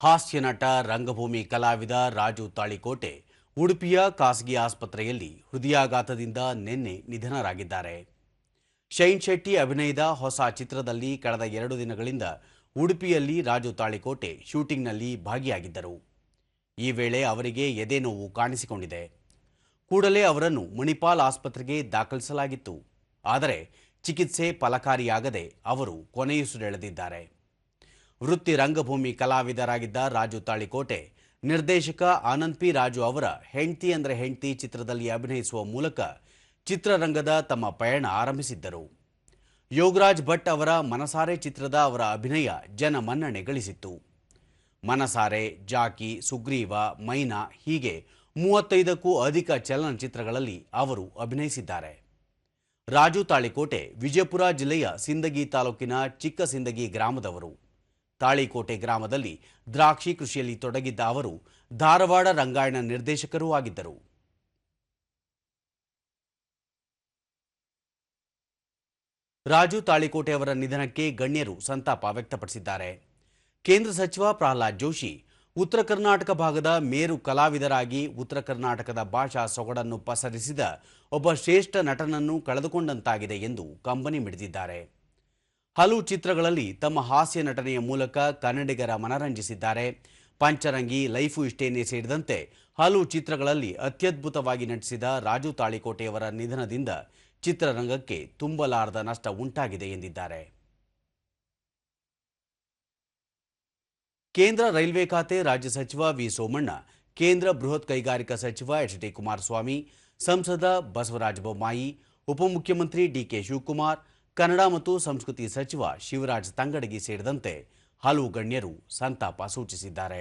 ಹಾಸ್ಯ ನಟ ರಂಗಭೂಮಿ ಕಲಾವಿದ ರಾಜು ತಾಳಿಕೋಟೆ ಉಡುಪಿಯ ಖಾಸಗಿ ಆಸ್ಪತ್ರೆಯಲ್ಲಿ ಹೃದಯಾಘಾತದಿಂದ ನಿನ್ನೆ ನಿಧನರಾಗಿದ್ದಾರೆ. ಶೈನ್ ಶೆಟ್ಟಿ ಅಭಿನಯದ ಹೊಸ ಚಿತ್ರದಲ್ಲಿ ಕಳೆದ 2 ದಿನಗಳಿಂದ ಉಡುಪಿಯಲ್ಲಿ ರಾಜು ತಾಳಿಕೋಟೆ ಶೂಟಿಂಗ್ನಲ್ಲಿ ಭಾಗಿಯಾಗಿದ್ದರು. ಈ ವೇಳೆ ಅವರಿಗೆ ಎದೆ ನೋವು ಕಾಣಿಸಿಕೊಂಡಿದೆ. ಕೂಡಲೇ ಅವರನ್ನು ಮಣಿಪಾಲ್ ಆಸ್ಪತ್ರೆಗೆ ದಾಖಲಿಸಲಾಗಿತ್ತು. ಆದರೆ ಚಿಕಿತ್ಸೆ ಫಲಕಾರಿಯಾಗದೆ ಅವರು ಕೊನೆಯುಸಿರೆಳೆದಿದ್ದಾರೆ. ವೃತ್ತಿ ರಂಗಭೂಮಿ ಕಲಾವಿದರಾಗಿದ್ದ ರಾಜು ತಾಳಿಕೋಟೆ ನಿರ್ದೇಶಕ ಆನಂದ್ ಪಿ ರಾಜು ಅವರ ಹೆಂಡ್ತಿ ಅಂದ್ರೆ ಹೆಂಡ್ತಿ ಚಿತ್ರದಲ್ಲಿ ಅಭಿನಯಿಸುವ ಮೂಲಕ ಚಿತ್ರರಂಗದ ತಮ್ಮ ಪಯಣ ಆರಂಭಿಸಿದ್ದರು. ಯೋಗರಾಜ್ ಭಟ್ ಅವರ ಮನಸಾರೆ ಚಿತ್ರದ ಅವರ ಅಭಿನಯ ಜನಮನ್ನಣೆ ಗಳಿಸಿತ್ತು. ಮನಸಾರೆ, ಜಾಕಿ, ಸುಗ್ರೀವ, ಮೈನಾ ಹೀಗೆ 35ಕ್ಕೂ ಅಧಿಕ ಚಲನಚಿತ್ರಗಳಲ್ಲಿ ಅವರು ಅಭಿನಯಿಸಿದ್ದಾರೆ. ರಾಜು ತಾಳಿಕೋಟೆ ವಿಜಯಪುರ ಜಿಲ್ಲೆಯ ಸಿಂದಗಿ ತಾಲೂಕಿನ ಚಿಕ್ಕ ಸಿಂದಗಿ ಗ್ರಾಮದವರು. ತಾಳಿಕೋಟೆ ಗ್ರಾಮದಲ್ಲಿ ದ್ರಾಕ್ಷಿ ಕೃಷಿಯಲ್ಲಿ ತೊಡಗಿದ್ದ ಅವರು ಧಾರವಾಡ ರಂಗಾಯಣ ನಿರ್ದೇಶಕರೂ ಆಗಿದ್ದರು. ರಾಜು ತಾಳಿಕೋಟೆ ಅವರ ನಿಧನಕ್ಕೆ ಗಣ್ಯರು ಸಂತಾಪ ವ್ಯಕ್ತಪಡಿಸಿದ್ದಾರೆ. ಕೇಂದ್ರ ಸಚಿವ ಪ್ರಹ್ಲಾದ್ ಜೋಶಿ ಉತ್ತರ ಕರ್ನಾಟಕ ಭಾಗದ ಮೇರು ಕಲಾವಿದರಾಗಿ ಉತ್ತರ ಕರ್ನಾಟಕದ ಭಾಷಾ ಸೊಗಡನ್ನು ಪಸರಿಸಿದ ಒಬ್ಬ ಶ್ರೇಷ್ಠ ನಟನನ್ನು ಕಳೆದುಕೊಂಡಂತಾಗಿದೆ ಎಂದು ಕಂಬನಿ ಮಿಡಿದಿದ್ದಾರೆ. ಹಲವು ಚಿತ್ರಗಳಲ್ಲಿ ತಮ್ಮ ಹಾಸ್ಯ ನಟನೆಯ ಮೂಲಕ ಕನ್ನಡಿಗರ ಮನರಂಜಿಸಿದ್ದಾರೆ. ಪಂಚರಂಗಿ, ಲೈಫು ಇಷ್ಟೇನೆ ಸೇರಿದಂತೆ ಹಲವು ಚಿತ್ರಗಳಲ್ಲಿ ಅತ್ಯದ್ಭುತವಾಗಿ ನಟಿಸಿದ ರಾಜು ತಾಳಿಕೋಟೆಯವರ ನಿಧನದಿಂದ ಚಿತ್ರರಂಗಕ್ಕೆ ತುಂಬಲಾರದ ನಷ್ಟ ಉಂಟಾಗಿದೆ ಎಂದಿದ್ದಾರೆ. ಕೇಂದ್ರ ರೈಲ್ವೆ ಖಾತೆ ರಾಜ್ಯ ಸಚಿವ ವಿ ಸೋಮಣ್ಣ, ಕೇಂದ್ರ ಬೃಹತ್ ಕೈಗಾರಿಕಾ ಸಚಿವ ಎಚ್ ಡಿ ಕುಮಾರಸ್ವಾಮಿ, ಸಂಸದ ಬಸವರಾಜ ಬೊಮ್ಮಾಯಿ, ಉಪಮುಖ್ಯಮಂತ್ರಿ ಡಿಕೆ ಶಿವಕುಮಾರ್, ಕನ್ನಡ ಮತ್ತು ಸಂಸ್ಕೃತಿ ಸಚಿವ ಶಿವರಾಜ್ ತಂಗಡಗಿ ಸೇರಿದಂತೆ ಹಲವು ಗಣ್ಯರು ಸಂತಾಪ ಸೂಚಿಸಿದ್ದಾರೆ.